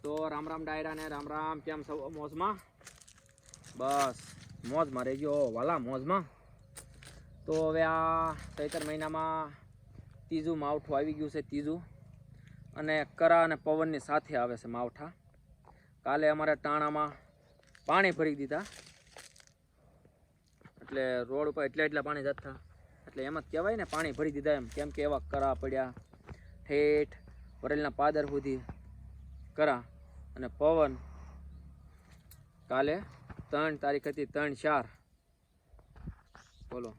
તો રામ રામ ડાયરા ને રામ રામ, કેમ છો મોજમાં? બસ મોજમાં રહેજો વાલા, મોજમાં. તો હવે આ ચૈતર મહિનામાં ત્રીજું માવઠું આવી ગયું છે, ત્રીજું. અને કરા અને પવનની સાથે આવે છે માવઠા. કાલે અમારે ટાણામાં પાણી ભરી દીધા, એટલે રોડ ઉપર એટલા પાણી જતા, એટલે એમ જ કહેવાય ને પાણી ભરી દીધા એમ, કેમ કે એવા કરા પડ્યા ઠેઠ વરેલના પાદર સુધી કરા. અને પવન કાલે 3 તારીખ હતી, 3/4 બોલો.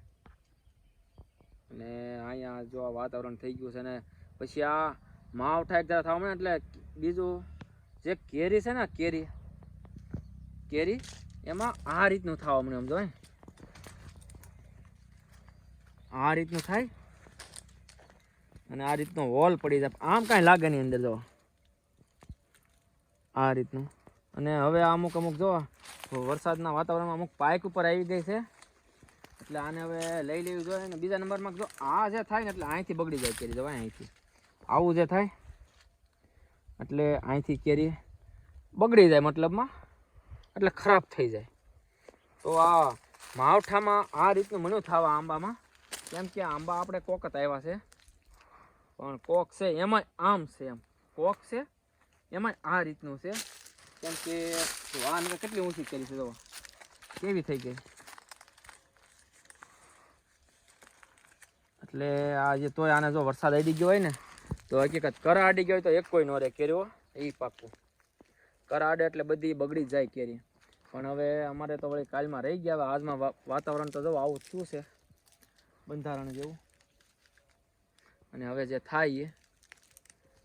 અને અહીંયા જો આ વાતાવરણ થઈ ગયું છે ને પછી આ માવઠા એક જરા થવા મળે એટલે બીજું જે કેરી છે ને, કેરી એમાં આ રીતનું થવા મને સમજો, આ રીતનું થાય અને આ રીતનો હોલ પડી જાય, આમ કાંઈ લાગે નહીં અંદર, જો આ રીતનું. અને હવે અમુક જો વરસાદના વાતાવરણમાં અમુક પાઇક ઉપર આવી ગઈ છે, એટલે આને હવે લઈ લેવી જોઈએ. ને બીજા નંબરમાં જો આ જે થાય ને એટલે અહીંથી બગડી જાય કેરી, જવાય અહીંથી આવું જે થાય એટલે અહીંથી કેરી બગડી જાય, મતલબમાં એટલે ખરાબ થઈ જાય. તો આ માવઠામાં આ રીતનું મને થવા આંબામાં, કેમ કે આંબા આપણે કોક જ આવ્યા છે, પણ કોક છે એમાંય આમ છે, એમ કોક છે એમાંય આ રીતનું છે. કેમ કે આને કેટલી ઊંચી કરી છે, જો કેવી થઈ ગઈ. એટલે આ જે તોય આને જો વરસાદ અડી ગયો હોય ને તો હકીકત કરા અડી ગયો હોય તો એક કોઈ ન રહે કેરીઓ, એ પાકું. કરા અડે એટલે બધી બગડી જાય કેરી. પણ હવે અમારે તો વળી કાલમાં રહી ગયા, આજમાં વાતાવરણ તો જો આવું થયું છે બંધારણ જેવું. અને હવે જે થાય એ,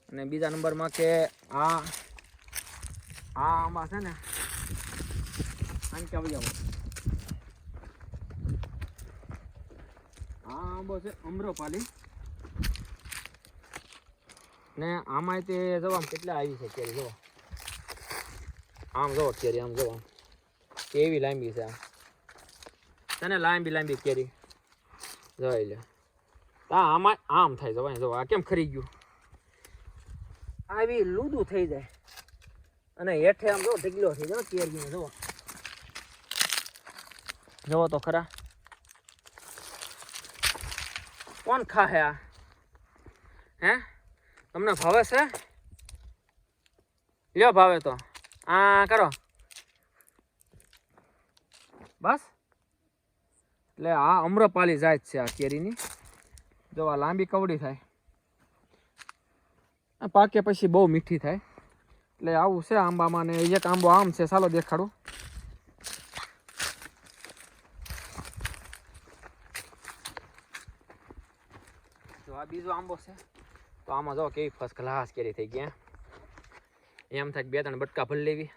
અને બીજા નંબરમાં કે આ આંબા છે ને આને ક્યાં આવો, આ આંબો છે અમ્રપાલી, ને આમાં તે જવા કેટલા આવી છે કેરી, જો આમ જો કેરી, આમ જો કેવી લાંબી છે, આમ લાંબી કેરી જોઈ લે. આમાં આમ થાય, જવાય જો આ કેમ ખરી ગયું, આવી લૂદું થઈ જાય. અને હેઠે આમ જો ઢગલો થઈ જાય કેરીનો, જોવો તો ખરા. કોણ ખાહે આ? હે, તમને ભાવે છે? લ્યો ભાવે તો આ કરો બસ. એટલે આ અમ્રપાલી જાત છે આ કેરીની, જો આ લાંબી કવડી થાય, આ પાકે પછી બહુ મીઠી થાય. એટલે આવું છે આંબામાં. ને એક આંબો આમ છે, ચાલો દેખાડું. જો આ બીજો આંબો છે, તો આમાં જો કેવી ફર્સ્ટ ક્લાસ કેરી થઈ ગયા. એમ થાય 2-3 બટકા ભરી લેવી,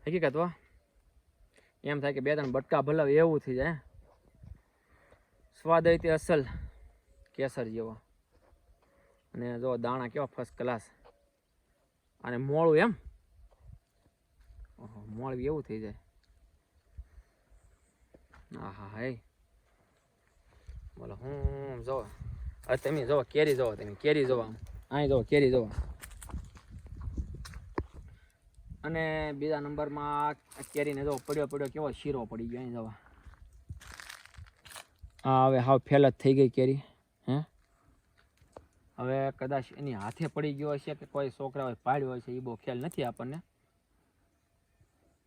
હકીકત વા એમ થાય કે 2-3 બટકા ભલાવ એવું થઈ જાય. સ્વાદ તે અસલ કેસર જેવો. અને જો દાણા કેવા ફર્સ્ટ ક્લાસ. અને મોળું એમ, મોળવી એવું થઈ જાય. હા હે બોલો. હું જો તમે જો કેરી જોવો, તમે કેરી જોવા, અહીં જો કેરી જોવા. અને બીજા નંબરમાં કેરીને જો પડ્યો કેવો શીરો પડી ગયો, અહીં જવા. હા હવે હાવ ફેલ જ થઈ ગઈ કેરી. હે હવે કદાચ એની હાથે પડી ગયો હશે કે કોઈ છોકરાઓએ પાડ્યો હશે, એ બહુ ખ્યાલ નથી આપણને,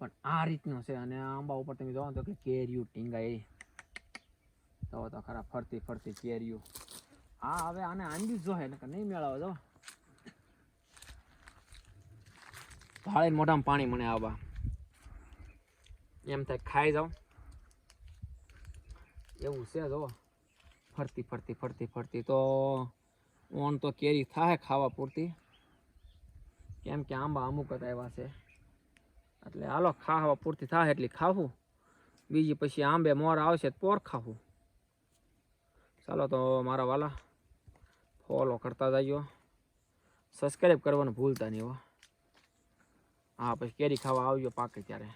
પણ આ રીતનું છે. અને આંબા ઉપર તમે જોવો તો કે કેરીયું ટીંગાય, તો ખરા ફરતી કેરીયું. હા હવે આને આંબી જો હે ને નહીં મેળાવો, જો ભાળે મોઢામાં પાણી મને આવવા એમ થાય ખાઈ જાઉં એવું છે. જો ફરતી તો ઓન તો કેરી થાય ખાવા પૂરતી, કેમ કે આંબા અમુક જ આવ્યા છે. એટલે હાલો ખાવા પૂરતી થાય એટલી ખાવું, બીજી પછી આંબે મોર આવશે પોર ખાવું. ચાલો તો મારા વાલા ફોલો કરતા જજો, સબસ્ક્રાઈબ કરવાનું ભૂલતા નહીં હો. હા પછી કેરી ખાવા આવજો પાકે ત્યારે.